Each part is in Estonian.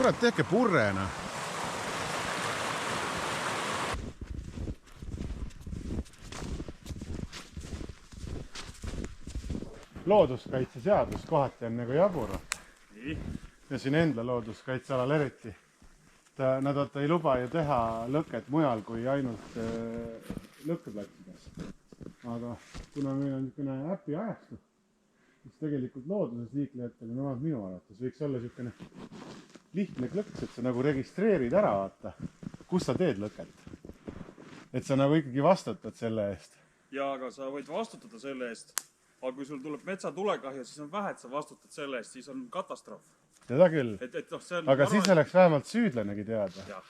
kurat, tehke purrena. Looduskaitseseadus kohati on nagu jabur. Ja siin Endla looduskaitsealal eriti. Nad ei luba ju teha lõket mujal kui ainult lõkkeplatsides. Aga kuna meil on niisugune äpi ajastu, siis tegelikult looduses liiklejatel on minu arvates võiks olla niisugune lihtne klõks, et sa nagu registreerid ära, vaata, kus sa teed lõket. Et sa nagu ikkagi vastutad selle eest. Ja, aga sa võid vastutada selle eest. Aga kui sul tuleb metsatulekahju, siis on vähe, et sa vastutad selle eest, siis on katastroof. Seda küll. Aga siis oleks vähemalt süüdlanegi teada. Jah.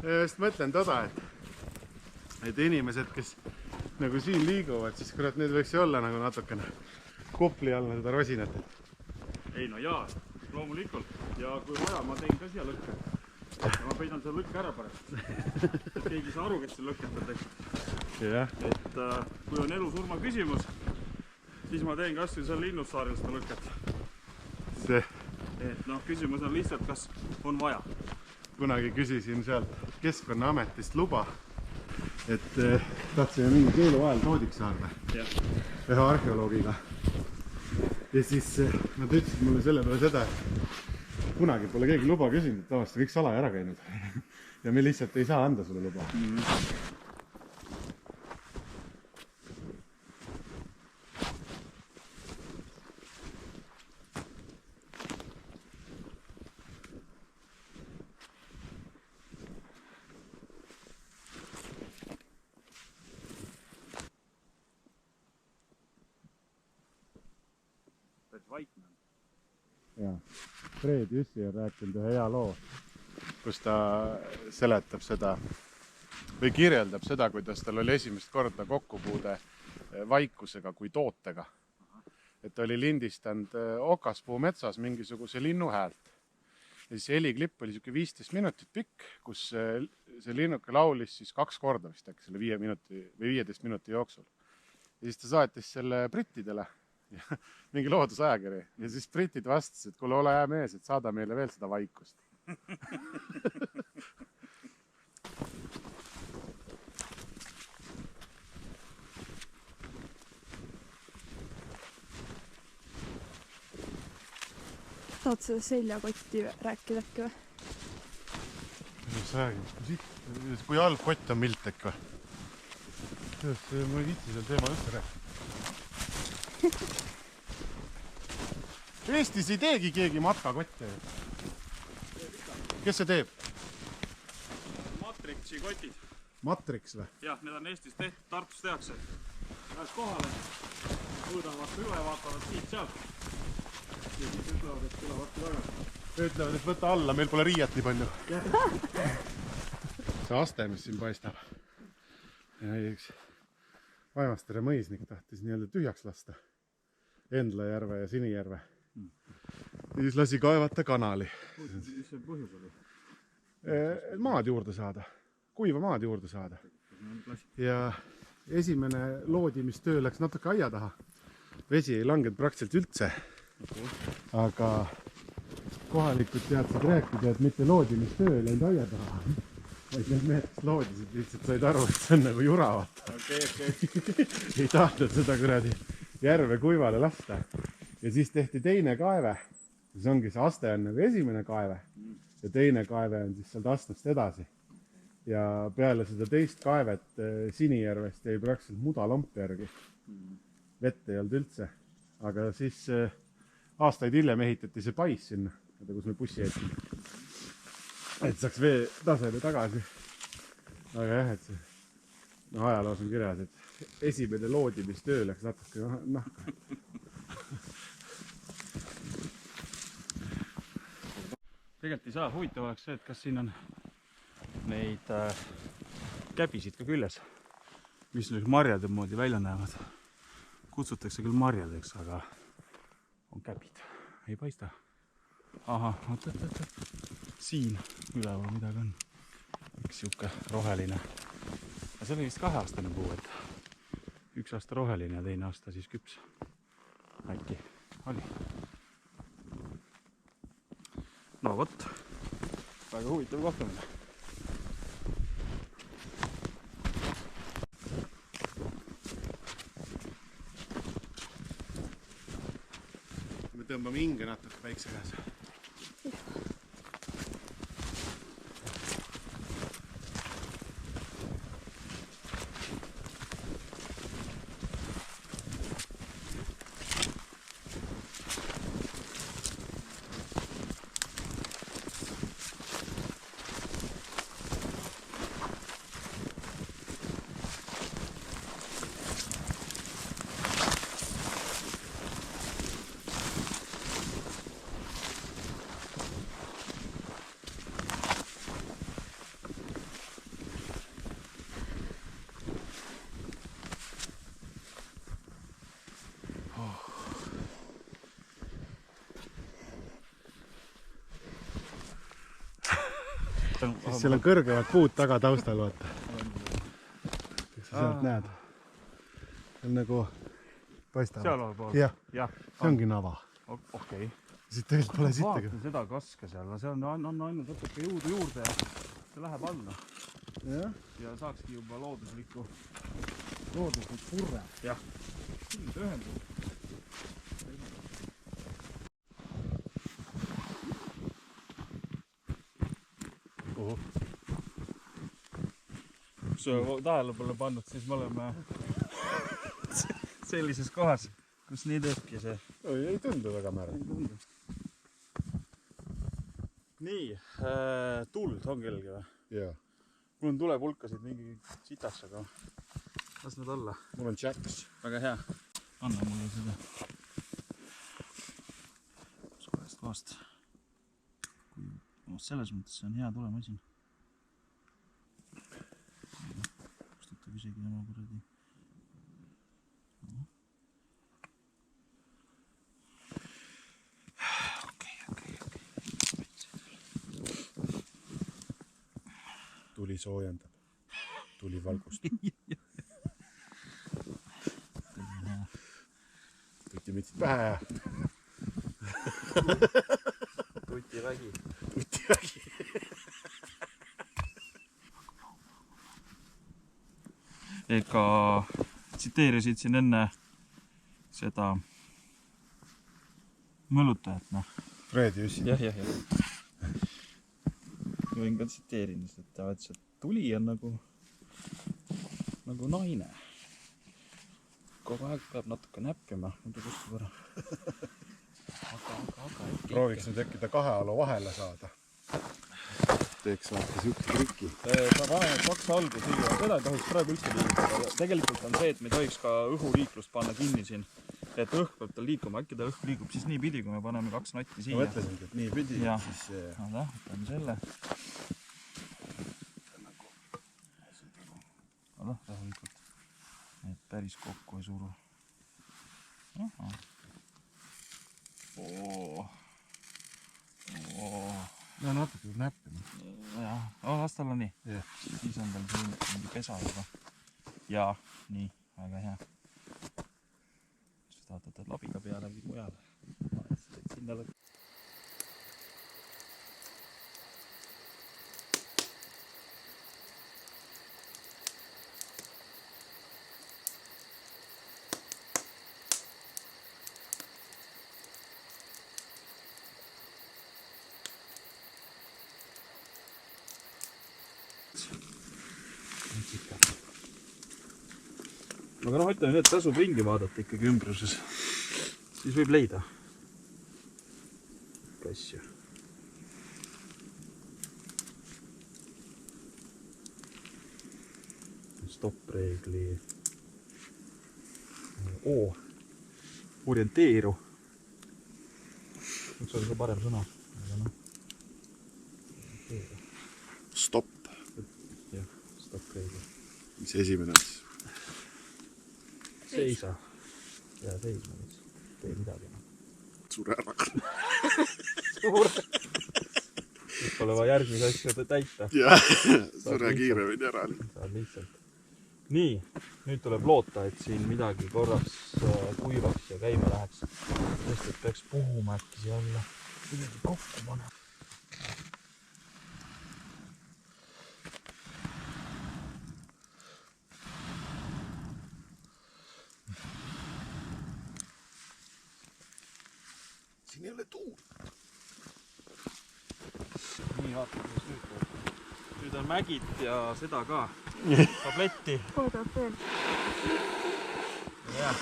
Just mõtlen toda, et inimesed, kes nagu siin liiguvad, siis kurat, need võiks ju olla nagu natukene kupli all seda rosinat. Ei no jaa, loomulikult. Ja kui vaja, ma teen ka siia lõkke. Ma peidan selle lõkke ära pärast. Et keegi saa aru, kes see lõketab. Et kui on elu-surma küsimus, siis ma teen kas või seal Linnussaarel seda lõket. Et noh, küsimus on lihtsalt, kas on vaja. Kunagi küsisin sealt Keskkonnaametist luba, et tahtsime mingi keelu ajal toodiks saada ühe arheoloogiga. Ja siis nad ütlesid mulle selle peale seda, et kunagi pole keegi luba küsinud, et tavaliselt kõik salaja ära käinud. Ja me lihtsalt ei saa anda sulle luba. Fred Jüssi on rääkinud ühe hea loo, kus ta seletab seda või kirjeldab seda, kuidas tal oli esimest korda kokkupuude vaikusega kui tootega. Et ta oli lindistanud Okaspuu metsas mingisuguse linnu häält. Ja siis heliklipp oli 15 minutit pikk, kus see linnuke laulis siis 2 korda vist äkki selle 15 minuti jooksul. Ja siis ta saatis selle brittidele. Mingi loodusajakiri. Ja siis britid vastasid, et kuule, ole hea mees, et saada meile veel seda vaikust. Tahad seda seljakotti rääkida äkki või? Mis räägid? Kui halb kott on Miltek või? Ma ei viitsi seal teema üldse rääkida. Eestis ei teegi keegi matkakotte. Kes see teeb? Matrixi kotid. Matrix või? Jah, need on Eestis tehtud, Tartus tehakse. Lähed kohale, mõõdavad üle, vaatavad siit sealt. Ja siis ütlevad, et tule vastu taga. Ütlevad, et võta alla, meil pole riiet nii palju. See aste, mis siin paistab. Ja üks Vaevastere mõisnik tahtis nii-öelda tühjaks lasta. Endla järve ja Sinijärve. Ja siis lasi kaevata kanali. Mis see põhjus oli? Maad juurde saada. Kuiva maad juurde saada. Ja esimene loodimistöö läks natuke aia taha. Vesi ei langenud praktiliselt üldse. Aga kohalikud teadsid rääkida, et mitte loodimistöö ei läinud aia taha. Vaid need mehed, kes loodisid, lihtsalt said aru, et see on nagu jura, vaata. Ei tahtnud seda kuradi järve kuivale lasta. Ja siis tehti teine kaeve. Siis ongi see aste on nagu esimene kaeve. Ja teine kaeve on siis sealt astmest edasi. Ja peale seda teist kaevet Sinijärvest jäi praktiliselt mudalomp järgi. Vett ei olnud üldse. Aga siis aastaid hiljem ehitati see pais sinna, kus me bussi jätsime. Et saaks vee taseme tagasi. Aga jah, et see ajaloos on kirjas, et esimene loodimistöö läks natuke nahka. Tegelikult ei saa, huvitav oleks see, et kas siin on neid käbisid ka küljes, mis marjade moodi välja näevad. Kutsutakse küll marjadeks, aga on käbid. Ei paista. Aha, oot. Siin üleval midagi on. Üks siuke roheline. Ja see oli vist 2-aastane puu, et 1 aasta roheline ja teine aasta siis küps. Äkki oli. no vot, väga huvitav kohtumine. Me tõmbame hinge natuke päikse käes. Siis seal on kõrgevad puud taga taustal, vaata. Kas sa sealt näed? See on nagu paistavad. Seal on pool? Jah, jah, see ongi nava. Okei. Siit tegelikult pole sittagi. Vaata seda kaske seal, see on ainult natuke jõudu juurde ja see läheb alla. Ja saakski juba looduslik purre. Jah. Ühendus. Kui sa tähele pole pannud, siis me oleme sellises kohas, kus nii teebki see. Ei tundu väga määrad. Nii, tuld on kellegi või? Jaa. Mul on tulepulkasid mingi sitaks, aga las need olla. Mul on Jacks. Väga hea. Anna mulle seda. Soojast kohast. Selles mõttes see on hea tulemasin. Kustutab isegi oma kuradi. Okei. Tuli soojendab. Tuli valgustab. Tutimitsid pähe ja... Tutivägi. Ega tsiteerisid siin enne seda mõlutajat, noh. Fred Jussi. Jah. Võin ka tsiteerin, et ta ütles, et tuli on nagu naine. Kogu aeg peab natuke näppima, muidu kustub ära. Prooviks nüüd äkki ta kahe alu vahele saada. Teeks vaata siuke trikki. Ma panen 2 algu siia, seda ei tohiks praegu üldse liikuda. Tegelikult on see, et me tohiks ka õhuliiklust panna kinni siin. Et õhk peab tal liikuma, äkki ta õhk liigub siis nii pidi, kui me paneme 2 notti siia. Ma mõtlesingi, et nii pidi. Siis... võtame selle. Rahulikult. Et päris kokku ei suru. No natuke näppima. Jah, las tal on nii. Yeah. Siis on tal mingi pesa juba. Ja, nii, väga hea. Siis tahate labiga peale või mujale. Sinna lõpp. Aga noh, ütleme nii, et tasub ringi vaadata ikkagi ümbruses. Siis võib leida asju. Stopp-reegli. Orienteeru. Üks oli ka parem sõna. Stopp. Jah, stopp-reegli. Mis esimene on? Seisa. Jää seisma. Tee midagi. Sure ära. Nüüd pole vaja järgmise asju täita. Jah, sure kiiremini ära. Saad lihtsalt. Nii, nüüd tuleb loota, et siin midagi korraks kuivaks ja käima läheks. Sest et peaks puhuma äkki siia alla. Midagi kokku panema. siin ei ole tuult. Nii, vaatame, mis nüüd tuleb. Nüüd on mägid ja seda ka. Tabletti. oodab veel. Hea.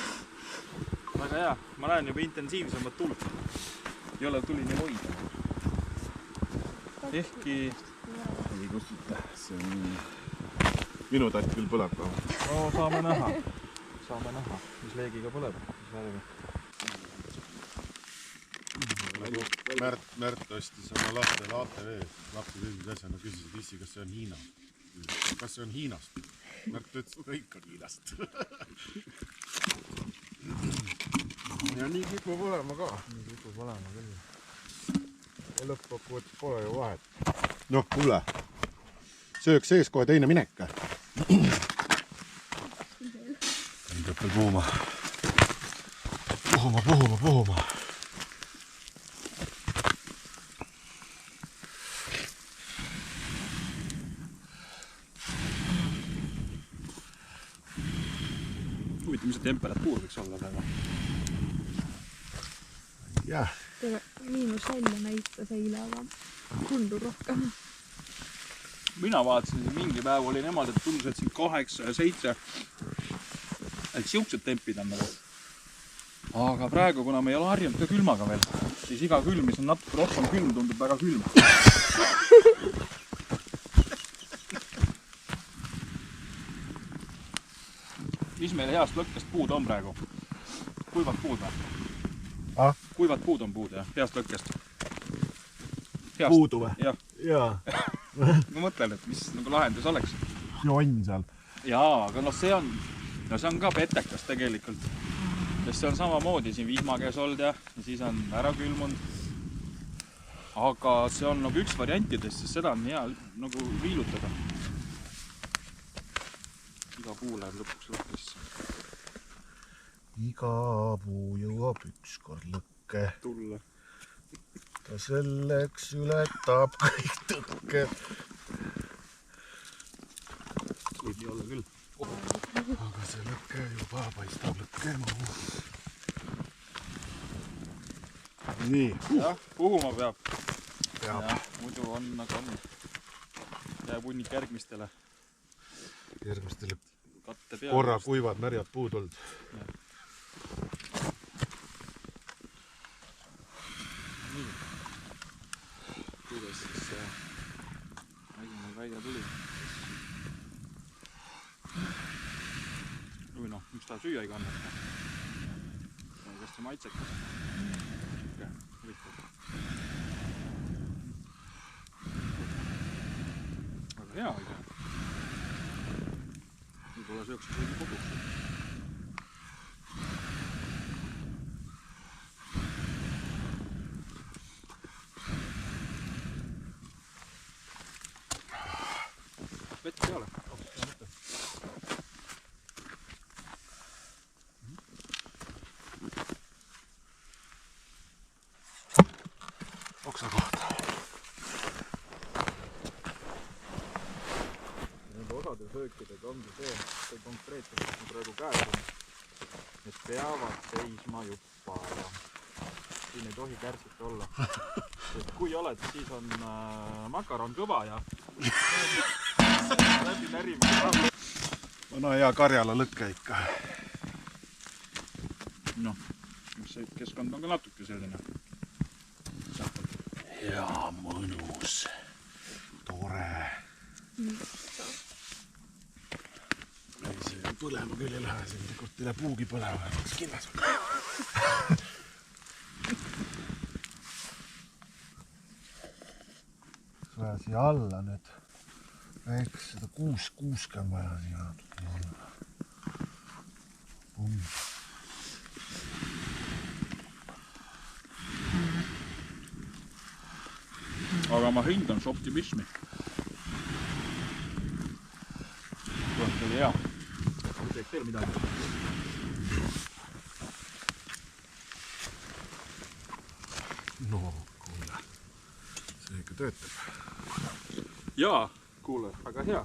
Väga hea. Ma näen juba intensiivsemat tuld. Ei ole tuli nii hoida. Ehkki... Ei kustuta. See on... Minu tatt küll põleb ka. No saame näha. Saame näha, mis leegiga põleb. Märt ostis oma lastele ATV. Lapsed esimese asjana küsisid issi, kas see on Hiina. Kas see on Hiinast? Märt ütles, et kõik on Hiinast. Ja nii kipub olema ka. Nii kipub olema küll. Ja lõppkokkuvõttes pole ju vahet. Noh, kuule. Sööks sees kohe teine minek. Peab veel puhuma. Puhuma. Huvitav, mis see temperatuur võiks olla praegu? Jah. -4 näitas eile, aga tundub rohkem. Mina vaatasin, et mingi päev oli nemad, et tundus, et siin 8 ja 7. Et siuksed tempid on nagu. Aga praegu, kuna me ei ole harjunud ka külmaga veel, siis iga külm, mis on natuke rohkem külm, tundub väga külm. Mis meil heast lõkkest puud on praegu? Kuivad puud või? Kuivad puud on puud, jah? Heast lõkkest. Puudu või? Jah. Jaa. Ma mõtlen, et mis nagu lahendus oleks. Jonn seal. Jaa, aga noh, see on ka petekas tegelikult. Sest see on samamoodi siin vihma käes olnud ja siis on ära külmunud. Aga see on nagu üks variantidest, sest seda on hea nagu viilutada. Iga puu läheb lõpuks lõkkesse. Iga puu jõuab ükskord lõkke. Tulla. Ta selleks ületab kõik tõkke. Võib nii olla küll. Aga see lõkke juba paistab lõkkema. Nii. Jah, puhuma peab. Peab. Ja, muidu on nagu on. Jääb hunnik järgmistele. Järgmistele Katte peal. korra kuivad märjad puud olnud. Nii. Kuidas siis see asi meil välja tuli? Või noh, miks ta süüa ei kannata? Kas see maitsekas? Huvitav. Aga hea ikka. Võib-olla sööks kõigi kogu. Vett peale. Oksa kohta. Nende osade söökidega ongi see konkreetselt, mis me praegu käes on. Need peavad seisma juppa ja siin ei tohi kärsita olla. Sest kui oled, siis on makaron kõva ja läbi närimine. Vana hea Karjala lõkke ikka. Noh, see keskkond on ka natuke selline. Ja mõnus. Tore. See põlema küll ei lähe, siin tegelikult ei lähe puugi põlema, üks kinnas on. Vaja siia alla nüüd väikse seda kuuske on vaja siia. Aga ma hindan su optimismi. See oli hea. Teeks veel midagi. No, kuule. See ikka töötab. Jaa, kuule, väga hea.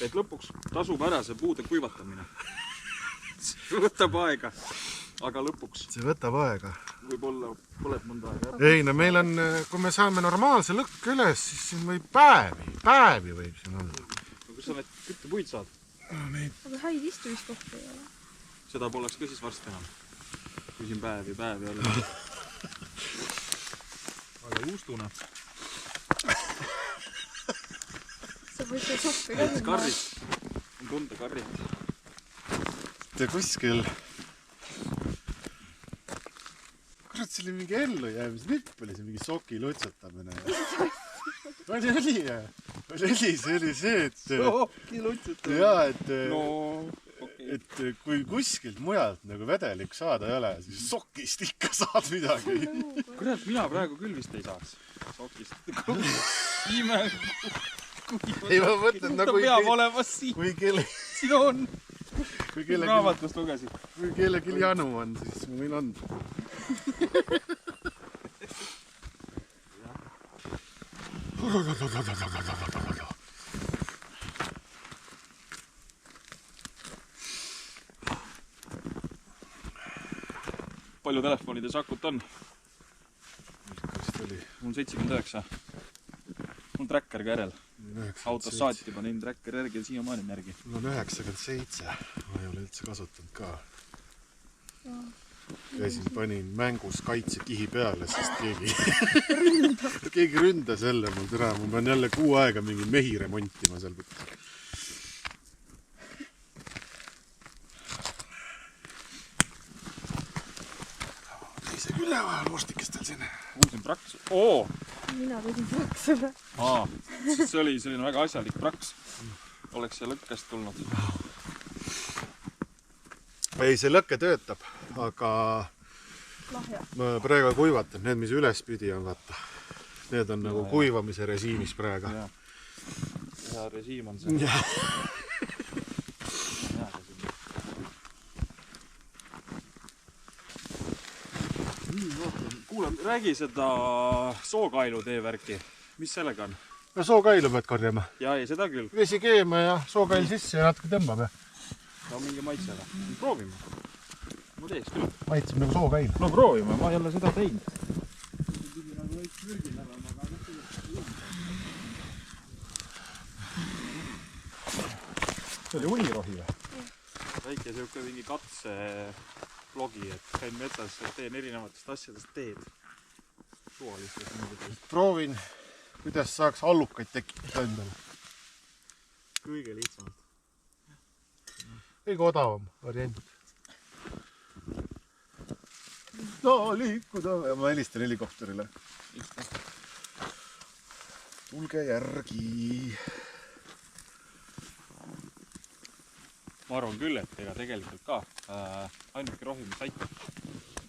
Et lõpuks tasub ära see puude kuivatamine. See võtab aega, aga lõpuks. See võtab aega, võib-olla poled mõnda aega. ei no meil on, kui me saame normaalse lõkke üles, siis siin võib päevi võib siin olla. No kus sa need küttepuid saad? aga häid istumiskohti ei ole. Seda poleks ka siis varsti enam. Kui siin päevi olla. Aga uustune. sa võid seal soppi ka minna. Karrit. On tunda karrit. Te kuskil... Kurat, see oli mingi ellujäämisnipp, oli see mingi soki lutsutamine. Oli, see oli see, et... Soki lutsutamine? Jaa, et... No, okei. Et kui kuskilt mujalt nagu vedelik saada ei ole, siis sokist ikka saad midagi. Kurat, mina praegu küll vist ei saaks. Sokist. Ime... Ei, ma mõtlen nagu... Ta peab olema siin. Kui kelle... Siin on. Kui kellegi... Raamatust lugesin. Kui kellegi janu on, siis ma võin anda. Palju telefonides akut on? Vist oli... Mul 79. Mul tracker ka järel. Autos saati panin tracker järgi ja siiamaani järgi. Mul on 97. Ma ei ole üldse kasutanud ka. Käisin, panin mängus kaitsekihi peale, sest keegi ründas jälle mul täna. Ma pean jälle kuu aega mingi mehi remontima seal. Teise küle vahel mustikestel siin. Mul siin praks. Oo! mina tegin praksele. See oli selline väga asjalik praks. Oleks see lõkkest tulnud. Ei, see lõkke töötab, aga Lahja. ma praegu kuivatan. Need, mis ülespidi on, vaata. Need on nagu kuivamise režiimis praegu. Hea režiim on see. Kuule, räägi seda sookailu teevärki. Mis sellega on? No sookailu pead korjama. Ja ei, seda küll. Vesi keema ja sookail sisse ja natuke tõmbame. Ta on mingi maitsega. Proovime. Ma teeks küll. Maitseb nagu sookail. No proovime, ma jälle seda teinud. See oli unirohi või? Väike siuke mingi katsevlogi, et käin metsas ja teen erinevatest asjadest teed. Suvalistest muidugi. Proovin, kuidas saaks allukaid tekitada endale. Kõige lihtsamalt. Kõige odavam variant. No liikuda ja ma helistan helikopterile. Tulge järgi. Ma arvan küll, et ega tegelikult ka ainuke rohi, mis aitab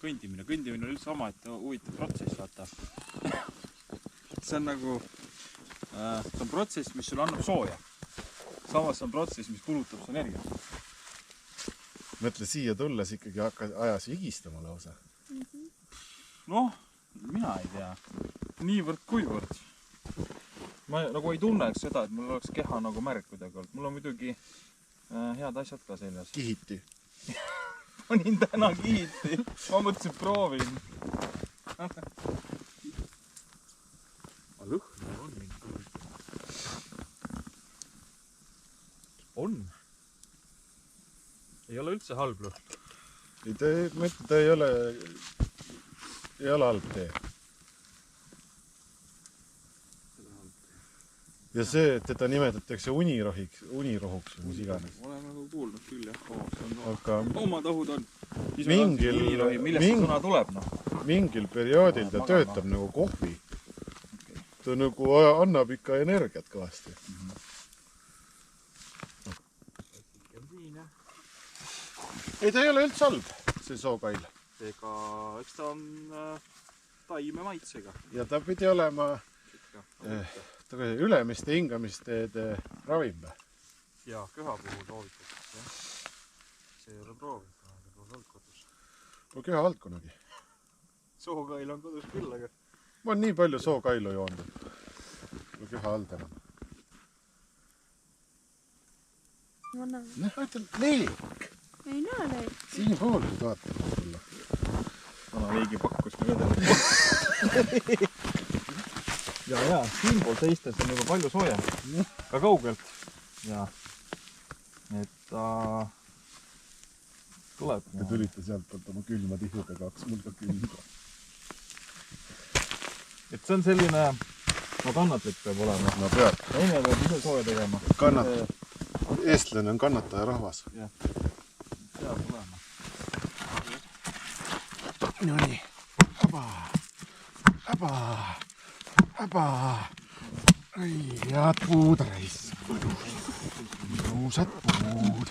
kõndimine. Kõndimine on üldse sama, et huvitav protsess, vaata. See on nagu see on protsess, mis sulle annab sooja. Samas on protsess, mis kulutab su energiat. Mõtle siia tulles ikkagi ajas higistama lausa. Noh, mina ei tea. Niivõrd kuivõrd. Ma nagu ei tunneks seda, et mul oleks keha nagu märg kuidagi olnud. Mul on muidugi head asjad ka seljas. Kihiti. Panin täna kihiti. Ma mõtlesin, proovin. Lõhn on mingi. On. Ei ole üldse halb lõhn. Ma ütlen, ta ei ole halb tee. Ja see, et teda nimetatakse unirohuks või mis iganes. Olen nagu kuulnud küll, jah. Aga Oma tahud on. mingil sõna tuleb, noh. Mingil perioodil ta töötab nagu kohvi. Ta nagu annab ikka energiat kõvasti. Ei, ta ei ole üldse halb, see sookail. Ega, eks ta on taime maitsega. Ja ta pidi olema ülemiste hingamisteede ravim. Ja, köha puhul soovitatakse. See ei ole proovinud, aga pole olnud kodus. Ma köha alt kunagi. Sookail on kodus küll, aga... Ma olen nii palju sookailu joonud. Ma köha alt enam. Ma näen. Noh, ütled leek. Ei näe neid. Siin pool vaatama tulla. Liigi pakkus ka teile. ja, siinpool seistes on juba palju soojem. Ka kaugelt. Ja. Et tuleb. Te tulite sealt poolt oma külma tihudega, hakkas mul ka külma. Et see on selline, kannatlik peab olema. No peab. Teine peab ise sooja tegema. Eestlane on kannataja rahvas. Jah. Peab olema. No nii. Häba. Ai, head puud reis. Ilusad puud.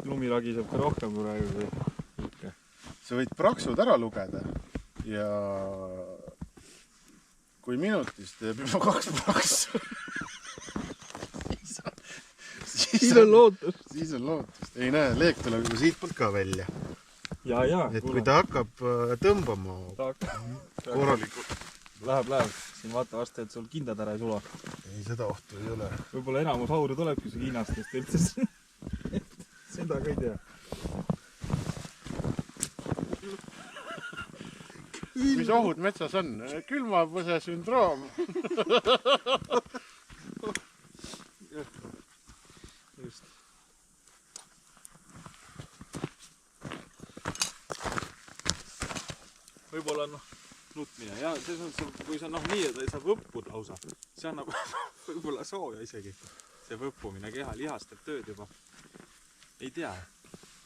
Lumi lagiseb ka rohkem kui praegu. Sa võid praksud ära lugeda ja kui minutist teeb juba 2 praksu. Siis on lootust. Siis on lootust. Ei näe, leek tuleb juba siit poolt ka välja. Ja. Et kui ta hakkab tõmbama korralikult. Läheb. Siin vaata vastu, et sul kindad ära ei sula. Ei, seda ohtu ei ole. Võib-olla enamus auru tulebki su Hiinastest üldse. Seda ka ei tea. Mis ohud metsas on? Külmapõse sündroom. Just. Võib-olla nutmine. Ja kui sa nii, et sa võppud lausa, see annab võib-olla sooja isegi. See võppumine keha lihas teeb tööd juba. Ei tea.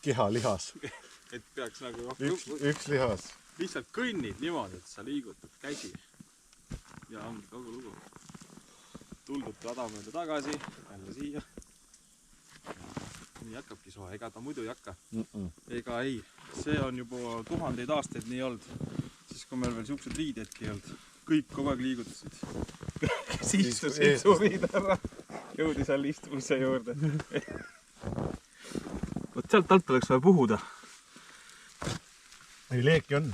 Keha lihas. Et peaks nagu... Üks lihas. Lihtsalt kõnnid niimoodi, et sa liigutad käsi. Ja ongi kogu lugu. Tuldud rada mööda tagasi, jälle siia. Nii hakkabki soe, ega ta muidu ei hakka. Ega ei. See on juba 1000 aastaid nii olnud. Siis kui meil veel siuksed riidedki ei olnud. Kõik kogu aeg liigutasid. Siis surid ära. Jõudi seal istumise juurde. Võt sealt alt oleks vaja puhuda. Ei, leeki on.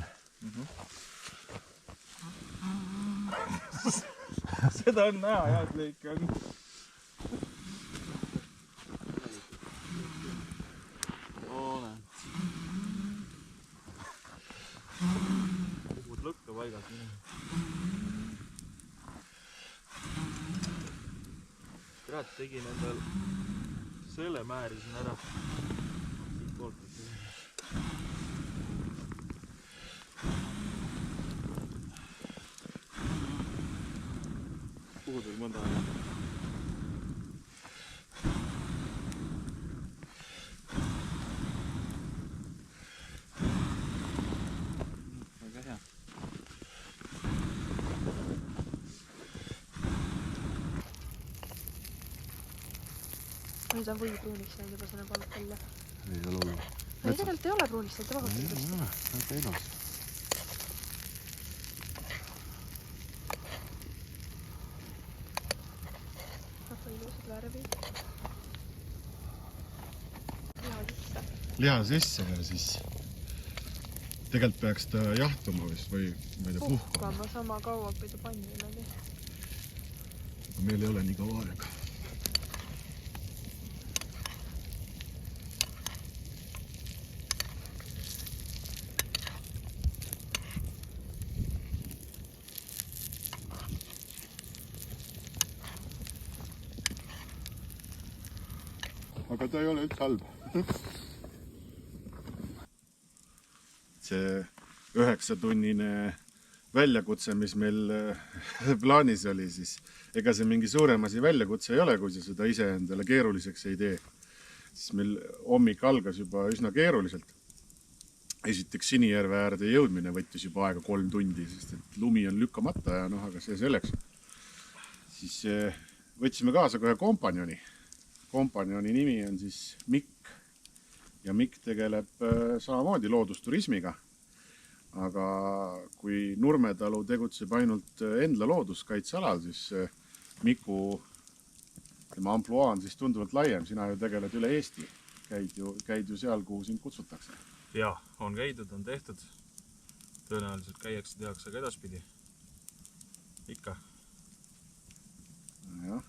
Seda on näha, jah, et leeki on. Puhud lõkka paigas. Kurat, tegin endal selle määrisin ära. Siit poolt. Puhud veel mõnda aega. Väga hea. Nüüd on või pruuniks näinud juba selle palk välja. Ei ole olnud. Ei, tegelikult ei ole pruuniks näinud, vabalt. Väga ilus. Väga ilusad värvi. Liha sisse. Liha sisse ja siis tegelikult peaks ta jahtuma vist või ma ei tea, puhkama sama kaua, kui ta panni oli. Meil ei ole nii kaua aega. Aga ta ei ole üldse halb. See 9-tunnine väljakutse, mis meil plaanis oli, siis ega see mingi suurem asi väljakutse ei ole, kui sa seda ise endale keeruliseks ei tee. Siis meil hommik algas juba üsna keeruliselt. Esiteks Sinijärve äärde jõudmine võttis juba aega 3 tundi, sest et lumi on lükkamata ja aga see selleks. Siis võtsime kaasa kohe kompanjoni. Kompanjoni nimi on siis Mikk ja Mikk tegeleb samamoodi loodusturismiga. Aga kui Nurmetalu tegutseb ainult Endla looduskaitsealal, siis Miku, tema ampluaa on siis tunduvalt laiem. Sina ju tegeled üle Eesti. Käid ju seal, kuhu sind kutsutakse. Jah, on käidud, on tehtud. tõenäoliselt käiakse, tehakse ka edaspidi. Ikka. Jah,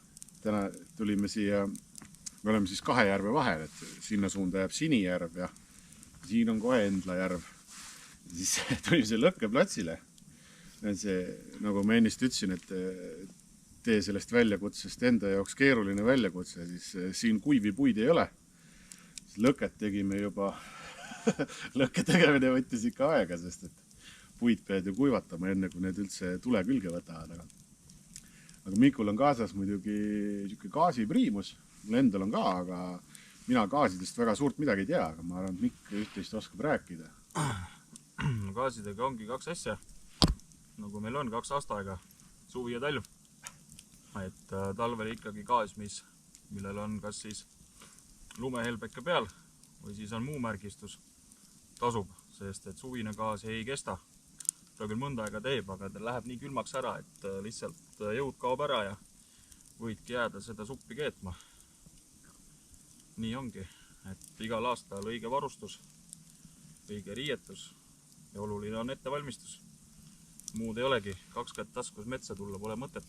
täna tulime siia, me oleme siis 2 järve vahel, et sinna suunda jääb Sinijärv ja siin on kohe Endla järv. Siis tulime see Lõkkeplatsile. See, nagu ma ennist ütlesin, et tee sellest väljakutsest enda jaoks keeruline väljakutse, siis siin kuivi puid ei ole. Lõket tegime juba, lõkke tegemine võttis ikka aega, sest et puid pead ju kuivatama enne, kui need üldse tule külge võtavad. Aga Mikul on kaasas muidugi gaasipriimus, mul endal on ka, aga mina gaasidest väga suurt midagi ei tea, aga ma arvan, et Mikk üht-teist oskab rääkida. Gaasidega ongi 2 asja, nagu meil on 2 aastaaega, suvi ja talv. Et talvel ikkagi gaas, millel on kas siis lumehelbeke peal või siis on muu märgistus, tasub, sest et suvine gaas ei kesta. Ta küll mõnda aega teeb, aga ta läheb nii külmaks ära, et lihtsalt jõud kaob ära ja võidki jääda seda suppi keetma. Nii ongi, et igal aastal õige varustus, õige riietus ja oluline on ettevalmistus. Muud ei olegi, 2 kätt taskus metsa tulla pole mõtet.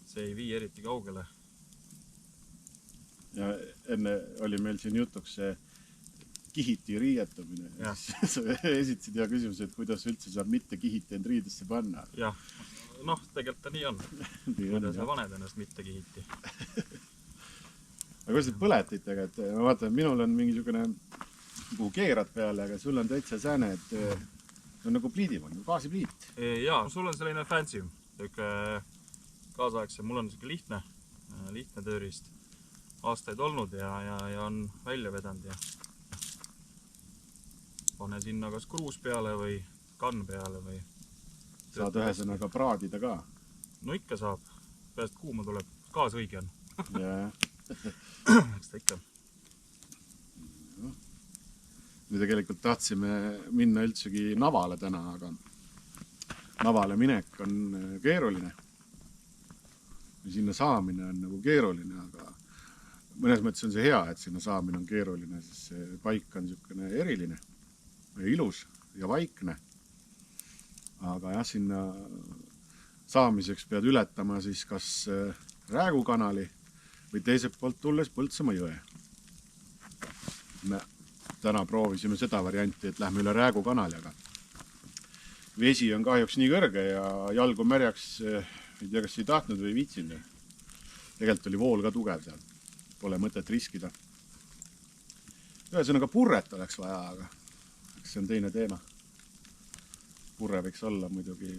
See ei vii eriti kaugele. Ja enne oli meil siin jutuks see kihiti riietamine. Ja. Sa esitasid hea küsimus, et kuidas üldse saab mitte kihiti end riidesse panna. Jah, tegelikult ta nii on. Kuidas sa paned ennast mitte kihiti. Aga kuidas te põletitega, et ma vaatan, minul on mingisugune kuhu keerad peale, aga sul on täitsa sääne, et on nagu pliidim, on gaasipliit. Jaa, sul on selline fancy, kaasaegse, mul on lihtne tööriist. Aastaid olnud ja on välja vedanud ja pane sinna kas kruus peale või kann peale või... Saad ühesõnaga praadida ka? No ikka saab, peast kuuma tuleb, gaas õige on. Jaa. Eks ta ikka. Me tegelikult tahtsime minna üldsegi Navale täna, aga Navale minek on keeruline. Sinna saamine on nagu keeruline, aga mõnes mõttes on see hea, et sinna saamine on keeruline, sest see paik on niisugune eriline ja ilus ja vaikne. Aga jah, sinna saamiseks pead ületama siis kas Räägu kanali või teiselt poolt tulles Põltsamaa jõe. Me täna proovisime seda varianti, et lähme üle Räägu kanali, aga vesi on kahjuks nii kõrge ja jalgu märjaks, ei tea, kas ei tahtnud või viitsinud. Tegelikult oli vool ka tugev seal. Pole mõtet riskida. Ühesõnaga purret oleks vaja, aga see on teine teema. Purre võiks olla muidugi.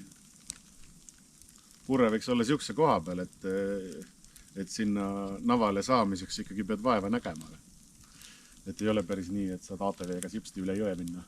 Purre võiks olla siukse koha peal, et sinna Navale saamiseks ikkagi pead vaeva nägema. Et ei ole päris nii, et saad ATV-ga sipsti üle jõe minna.